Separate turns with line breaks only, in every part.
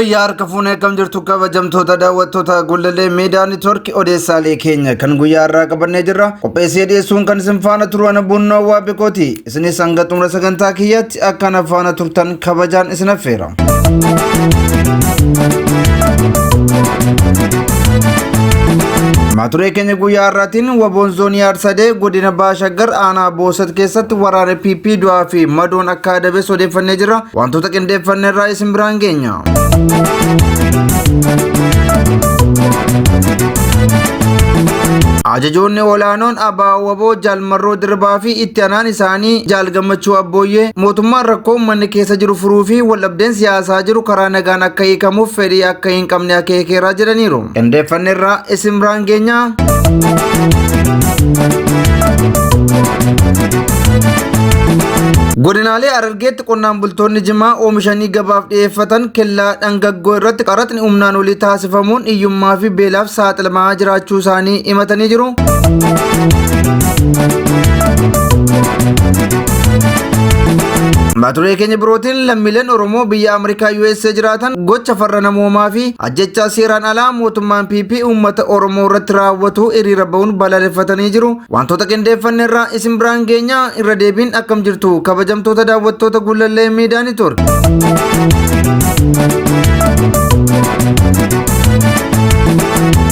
Fayyaa harka fuunee kam jirtu kabajamtoota daawwattoota Gullallee Miidiyaa Neetwoork odeessaalee keenya kan guyyaa irraa qabannee jirra. Qopheessee dhiyeessuun kan isin faana turan Bunnoo Waabekooti. Isinis hanga xumura sagantaa kiyyaatti akkan faana turtan kabajaan isin affeera. Maturee keenya guyyaa irraatiin waboon zoonii Aarsadee godina Baashaggar aanaa Boosat keessatti waraana PP du'aa fi madoon akka adabees odeeffannee jira. Wantoota qindeeffannee irraa isin biraan geenya. Ajajoonni olaanoon Abaa Waboo Jaalmarroo Dirbaa fi itti aanaan isaanii Jaal Gammachuu Abbooyyee mootummaan rakkoo uummanni keessa jiru furuu fi waldhabdeen siyaasaa jiru karaa nagaan akka hiikamuuf fedhii akka hin qabne akeekeeraa jedhaniiru. Qindeeffannee irraa isin biraan geenya. Godinaalee Harargeetti qonnaan bultoonni Jimaa oomishanii gabaaf dhiyeeffatan kellaa dhangaggoo irratti qaraxni humnaan olii taasifamuun hiyyummaa fi beelaaf saaxilamaa jiraachuu isaanii himatanii jiru. Maturee keenya birootiin lammiileen Oromoo biyya Ameerikaa USA jiraatan gocha farra namoomaa fi ajjechaa seeraan alaa mootummaan PP uummata Oromoo irratti raawwatu hiriira ba'uun balaaleffatanii jiru. Wantoota qindeeffannee irraa isin biraan geenya. Irra deebiin akkam jirtu kabajamtoota daawwattoota Gullallee Miidiyaa Neetwoork.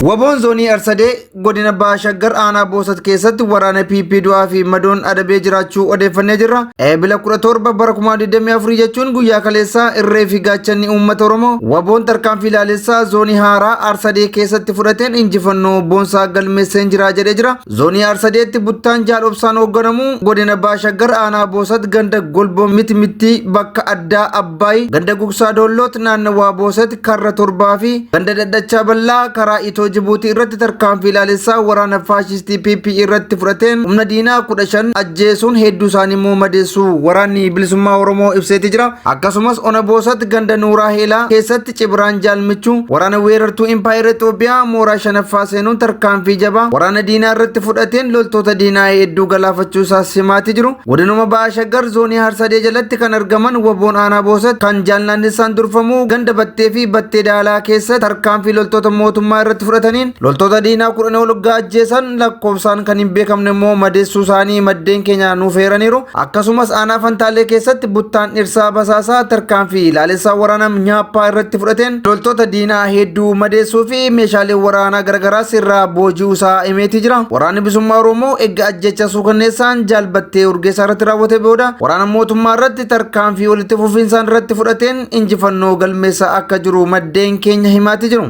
Waboon zoonii Aarsadee godina Baashaggar aanaa Boosat keessatti waraana PP du'aa fi madoon adabee jiraachuu odeeffannee jirra. Eebila 17 bara 2024 jechuun guyyaa kaleessaa irree fi gaachanni uummata Oromoo waboon tarkaanfii ilaalessaa zoonii haaraa Aarsadee keessatti fudhateen injifannoo boonsaa galmeesseen jira jedhee jira. Zoonii Aarsadeetti buttaan Jaal Obsaan hoogganamu godina Baashaggar aanaa Boosat ganda Golboo Miti bakka addaa Abbaay ganda Gugsaa Doolloot naannawaa Boosat karra torbaa fi ganda Daddachaa Ballaa karaa Itoo Jibuutii irratti tarkaanfii ilaalessaa waraana faashistii PP irratti fudhateen humna diinaa 15 ajjeesuun hedduu isaanii immoo madeessuu waraanni bilisummaa Oromoo ibseeti jira. Akkasumas ona Boosat ganda Nuuraa Heelaa keessatti Cibraan Jaalmichuu waraana weerartuu Impaayera Itoophiyaa mooraa shanaffaa seenuun tarkaanfii jabaa waraana diinaa irratti fudhateen loltoota diinaa hedduu galaafachuu isaas himaati jiru. Godinuma Baashaggar zoonii Aarsadee jalatti kan argaman waboon aanaa Boosat kan jaalnaannessaan durfamu ganda Battee fi Battee Daalaa keessatti tarkaanfii loltoota mootummaa irratti fudhataniin loltoota diinaa 10 ol ajjeesan lakkoofsaan kan hin beekamne immoo madeessuu isaanii maddeen keenya nuuf eeraniiru. Akkasumas aanaa Fantaalee keessatti buttaan dhirsaa basaasaa tarkaanfii ilaalessaa waraana nyaappaa irratti fudhateen loltoota diinaa hedduu madeessuu fi meeshaalee waraanaa garagaraas irraa booji'uu isaa himeetii jira. Waraanni bilisummaa Oromoo eegga ajjecha suukanneessaan Jaalbattee Urgeessaa irratti raawwate booda waraana mootummaa irratti tarkaanfii walitti fufinsaan irratti fudhateen injifannoo galmeessaa akka jiru maddeen keenya himaatii jiru.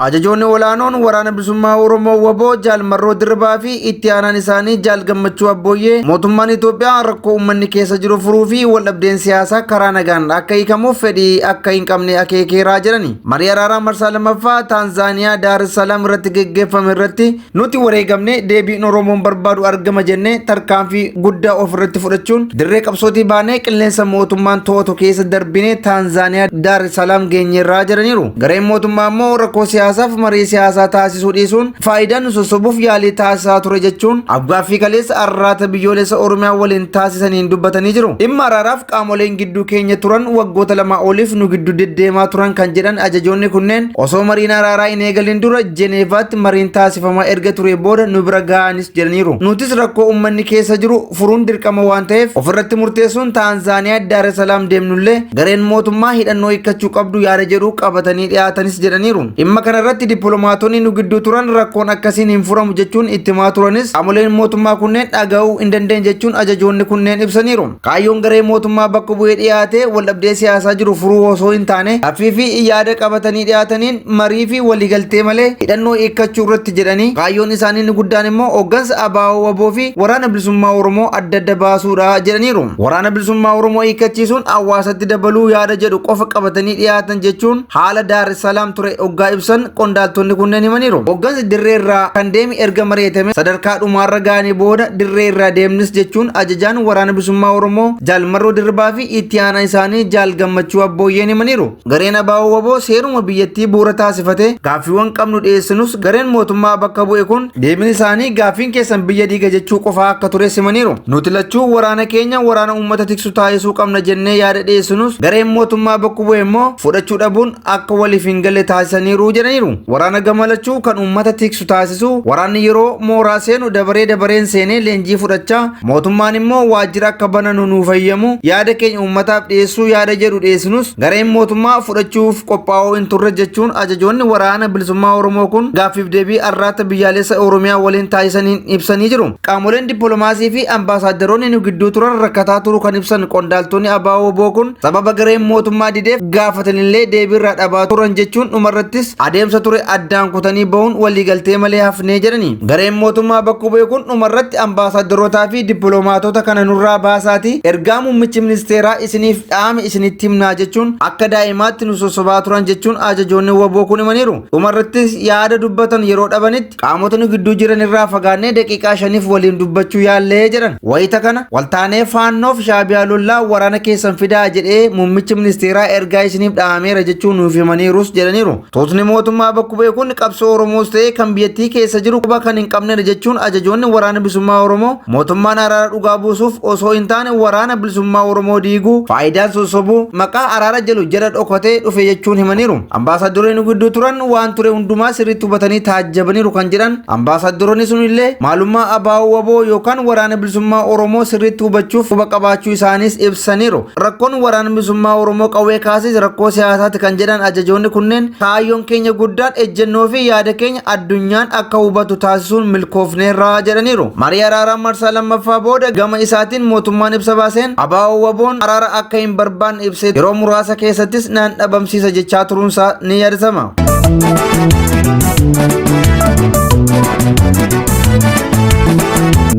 Ajajoonni olaanoon waraana bilisummaa Oromoo Waboo Jaalmarroo Dirbaa fi itti aanaan isaanii Jaal Gammachuu Abbooyyee mootummaan Itoophiyaa rakkoo uummanni keessa jiru furuu fi waldhabdeen siyaasaa karaa nagaan akka hiikamuuf fedhii akka hin qabne akeekeeraa jedhani. Marii araaraa marsaa lammaffaa Taanzaaniyaa Daar es Salaam irratti geggeeffame irratti nuti wareegamne deebiin Oromoon barbaadu argama jennee tarkaanfii guddaa of irratti fudhachuun dirree qabsootii baanee qilleensa mootummaan to'atu keessa darbinee Taanzaaniyaa Daar es Salaam geenyeerraa jedhaniiru. Gareen mootummaa immoo rakkoo siyaasaaf marii siyaasaa taasisuu dhiisuun faayidaan sosobuuf yaalii taasisaa ture jechuun afgaaffii kaleessa arraata biyyoolessa Oromiyaa waliin taasisaniin dubbatanii jiru. Dhimma araaraaf qaamoleen gidduu keenya turan waggoota lama oliif nu gidduu deddeemaa turan kan jedhan ajajoonni kunneen osoo mariin araaraa hin eegalin dura Jeneevaatti mariin taasifamaa erga ture booda nu bira ga'anis jedhaniiru. Nutis rakkoo uummanni keessa jiru furuun dirqama waan ta'eef ofirratti murteessuun Taanzaaniyaa Daar es Salaam deemnullee gareen mootummaa hidhannoo hiikkachuu qabdu yaada jedhu qabatanii dhiyaatanis jedhaniiru. Dhimma kanarratti dippiloomaatonni nu gidduu turan rakkoon akkasiin hin furamu jechuun itti himaa turanis qaamoleen mootummaa kunneen dhaga'uu hin dandeenye jechuun ajajoonni kunneen ibsaniiru. Kaayyoon garee mootummaa bakka bu'ee dhiyaate waldhabdee siyaasaa jiru furuu osoo hin taane affii fi yaada qabatanii dhiyaataniin marii fi waliigaltee malee hidhannoo hiikkachuu irratti jedhanii kaayyoon isaanii inni guddaan immoo hooggansa Abaa Waboo fi waraana bilisummaa Oromoo adda adda baasuudha jedhaniiru. Waraana bilisummaa Oromoo hiikkachiisuun hawaasatti dabaluu yaada jedhu qofa qabatanii dhiyaatan jechuun haala Daar es Salaam ture hoggaa ibsan qondaaltonni kunneen himaniiru. Hooggansi dirree irraa kan deeme erga mari'atame sadarkaa dhumaarra ga'anii booda dirree irraa deemnis jechuun ajajaan waraana bilisummaa Oromoo Jaal Marroo Dirribaa fi itti aanaa isaanii Jaal Gammachuu Abbooyyeen himaniiru. Gareen Abaa'oo Waboo seeruma biyyattii bu'uura taasifate gaaffiiwwan qabnu dhiyeessinus gareen mootummaa bakka bu'e kun deebiin isaanii gaaffiin keessan biyya diiga jechuu qofaa akka ture himaniiru. Nuti lachuu waraana keenya waraana uummata tiksu taasisuu qabna jennee yaada dhiyeessinus gareen mootummaa bakka bu'e immoo fudhachuu dhabuun akka waliif hin galle taasisaniiru jedhaniiru. Waraana gamalachuu kan uummata tiksu taasisu waraanni yeroo mooraa seenu dabareen seenee leenjii fudhachaa mootummaan immoo waajjira akka bananu nuu fayyamu yaada keenya uummataaf dhiyeessuu yaada jedhu dhiyeessinus gareen mootummaa fudhachuuf qophaa'oo hin turre jechuun ajajoonni waraana bilisummaa Oromoo kun gaaffiif deebii arraata biyyaalessa Oromiyaa waliin taasisaniin ibsanii jiru. Qaamoleen dippiloomaasii fi ambaasaaddoroonni nu gidduu turan rakkataa turu kan ibsan qondaaltonni Abaa'oo Waboo kun sababa gareen mootummaa dideef gaafatanillee deebii irraa dhabaa turan jechuun dhumarrattis adeemsa ture addaan kutanii bahuun waliigaltee malee hafnee jedhani. Gareen mootummaa bakka bu'e kun dhumarratti ambaasaaddorootaa fi dippiloomaatota kana nurraa baasaati ergaa muummichi ministeeraa isiniif dhaame isinitti himnaa jechuun akka daa'imaatti nu sossobaa turan jechuun ajajoonni Waboo kun himaniiru. Dhumarrattis yaada dubbatan yeroo dhabanitti qaamota nu gidduu jiran irraa fagaannee daqiiqaa 5 waliin dubbachuu yaallee jedhan. Wayita kana waltaanee faannoof shaabiyaa lollaa waraana keessan fidaa jedhee muummichi ministeeraa ergaa isiniif dhaameera jechuun nuuf himaniirus jedhaniiru. Tuutni mootummaa bakka bu'e kun qabsoo Oromoos ta'ee kan biyyattii keessa jiru quba kan hin qabnedha jechuun ajajoonni waraana bilisummaa Oromoo mootummaan araara dhugaa buusuuf osoo hin taane waraana bilisummaa Oromoo diiguu faayidaan sossobuu maqaa araara jedhu jala dhokatee dhufe jechuun himaniiru. Ambaasaaddoroonni gidduu turan waan ture hundumaa sirriitti hubatanii taajjabaniiru kan jedhan ambaasaaddoroonni sunillee maalummaa Abaa'oo Waboo yookaan waraana bilisummaa Oromoo sirriitti hubachuuf quba qabaachuu isaanis ibsaniiru. Rakkoon waraana bilisummaa Oromoo qawwee kaasis rakkoo siyaasaati kan jedhan ajajoonni kunneen kaayyoon keenya guddaan ejjennoo fi yaada keenya addunyaan akka hubatu taasisuun milkoofneerraa jedhaniiru. Marii araaraa marsaa lammaffaa booda gama isaatiin mootummaan ibsa baaseen Abaa'oo Waboon araara akka hin barbaanne ibsee yeroo muraasa keessattis naan dhabamsiisa jechaa turuunsaa ni yaadatama.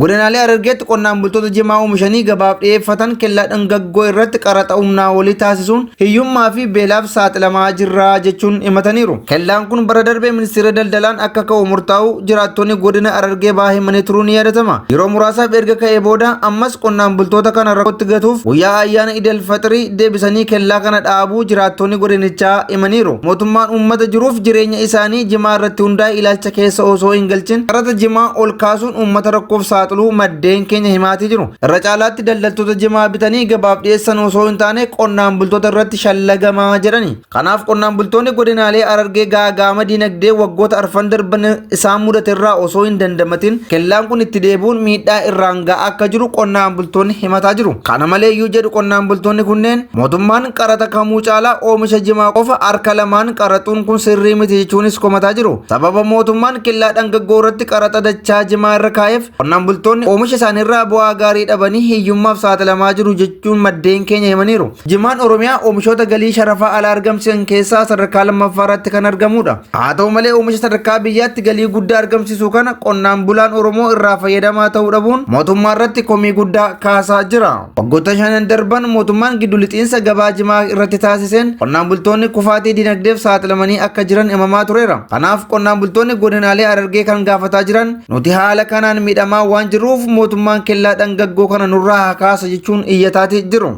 Godinaalee Harargeetti qonnaan bultoota jimaa oomishanii gabaaf dhiyeeffatan kellaa dhangaggoo irratti qaraxa humnaa olii taasisuun hiyyummaa fi beelaaf saaxilamaa jirra jechuun himataniiru. Kellaan kun bara darbee ministeera daldalaan akka ka'u murtaa'u jiraattonni godina Harargee bahaa himanii turuun ni yaadatama. Yeroo muraasaaf erga ka'ee booda ammas qonnaan bultoota kana rakkootti gatuuf guyyaa ayyaana Idil Faxirii deebisanii kellaa kana dhaabuu jiraattonni godinichaa himaniiru. Mootummaan uummata jiruuf jireenya isaanii jimaa irratti hundaa'e ilaalcha keessa osoo hin galchin qaraxa jimaa ol kaasuun uummata rakkoof saaxiluu maddeen keenya himaatii jiru. Irra caalaatti daldaltoota jimaa bitanii gabaaf dhiyeessan osoo hin taane qonnaan bultoota irratti shallagamaa jedhani. Kanaaf qonnaan bultoonni godinaalee Harargee gaaga'ama dinagdee waggoota arfan darban isaan mudate irraa osoo hin dandamatin kellaan kun itti deebi'uun miidhaa irraan ga'aa akka jiru qonnaan bultoonni himataa jiru. Kana maleeyyuu jedhu qonnaan bultoonni kunneen mootummaan qaraxa kamuu caalaa oomisha jimaa qofa harka lamaan qaraxuun kun sirrii miti jechuunis komataa jiru. Sababa mootummaan kellaa dhangaggoo irratti qaraxa dachaa jimaa irra kaa'eef qonnaan bultoonni oomisha isaaniirraa bu'aa gaarii dhabanii hiyyummaaf saaxilamaa jiru jechuun maddeen keenya himaniiru. Jimaan Oromiyaa oomishoota galii sharafaa alaa argamsiisan keessaa sadarkaa lammaffaa irratti kan argamudha. Haa ta'u malee oomisha sadarkaa biyyaatti galii guddaa argamsiisu kana qonnaan bulaan Oromoo irraa fayyadamaa ta'uu dhabuun mootummaa irratti komii guddaa kaasaa jira. Waggoota 5 darban mootummaan giddu lixiinsa gabaa jimaa irratti taasiseen qonnaan bultoonni kufaatii dinagdeef saaxilamanii akka jiran himamaa tureera. Kanaaf qonnaan bultoonni godinaalee Harargee kan gaafataa jiran nuti haala kanaan miidhamaa waan jiruuf mootummaan kellaa dhangaggoo kana nurraa haa kaasu jechuun iyyataatii jiru.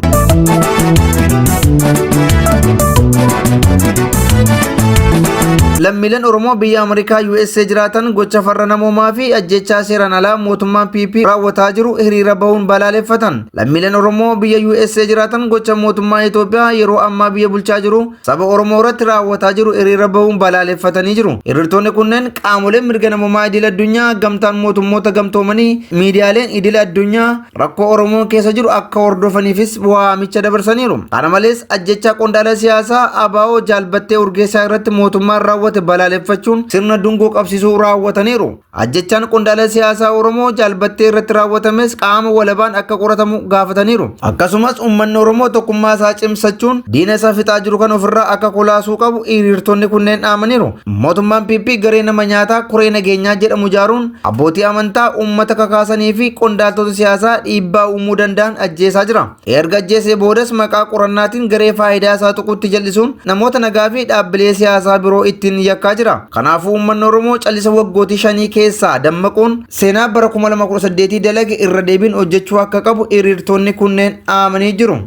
Lammiileen Oromoo biyya Ameerikaa USA jiraatan gocha farra namoomaa fi ajjechaa seeraan alaa mootummaan PP raawwataa jiru hiriira bahuun balaaleffatan. Lammiileen Oromoo biyya USA jiraatan gocha mootummaa Itoophiyaa yeroo ammaa biyya bulchaa jiru saba Oromoo irratti raawwataa jiru hiriira bahuun balaaleffatanii jiru. Hiriirtonni kunneen qaamoleen mirga namoomaa idil addunyaa, gamtaan mootummoota gamtoomanii, miidiyaaleen idil addunyaa rakkoo Oromoo keessa jiru akka hordofaniifis waamicha dabarsaniiru. Kana malees ajjechaa qondaala siyaasaa Abaa'oo Jaalbattee Urgeessaa irratti mootummaan raawwate balaaleffachuun sirna dungoo qabsiisuu raawwataniiru. Ajjechaan qondaala siyaasaa Oromoo Jaalbattee irratti raawwatames qaama walabaan akka qoratamu gaafataniiru. Akkasumas uummanni Oromoo tokkummaa isaa cimsachuun diina isaa fixaa jiru kan ofirraa akka kolaasuu qabu hiriirtonni kunneen dhaamaniiru. Mootummaan PP garee nama nyaataa koree nageenyaa jedhamu ijaaruun abbootii amantaa uummata kakaasanii fi qondaaltota siyaasaa dhiibbaa uumuu danda'an ajjeesaa jira. Erga ajjeesee boodas maqaa qorannaatiin garee faayidaa isaa tuquutti jallisuun namoota nagaa fi dhaabbilee siyaasaa biroo ittiin yakkaa jira. Kanaafuu uummanni Oromoo callisa waggootii 5 keessaa dammaquun seenaa bara 2018 dalage irra deebiin hojjechuu akka qabu hiriirtonni kunneen dhaamanii jiru.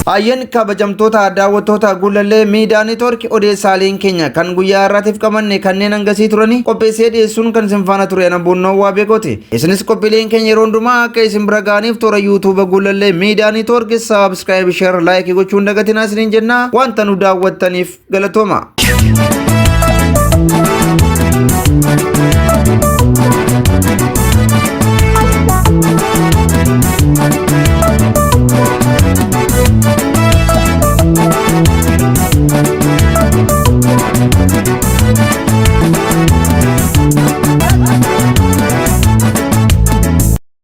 Ayyan kabajamtoota daawwattoota Gullallee Miidiyaa Neetwoork odeessaaleen keenya kan guyyaa har'aatiif qabanne kanneen hangasii turanii qopheessee dhiyeessuun kan isin faana ture ana Bunnoo waa beekooti. Isinis qophiileen keenya yeroo hundumaa akka isin bira ga'aniif toora YouTube Gullallee Miidiyaa Neetwoork subscribe share like gochuun dagatinaa isiniin jenna wanta nu daawwattaniif galatooma.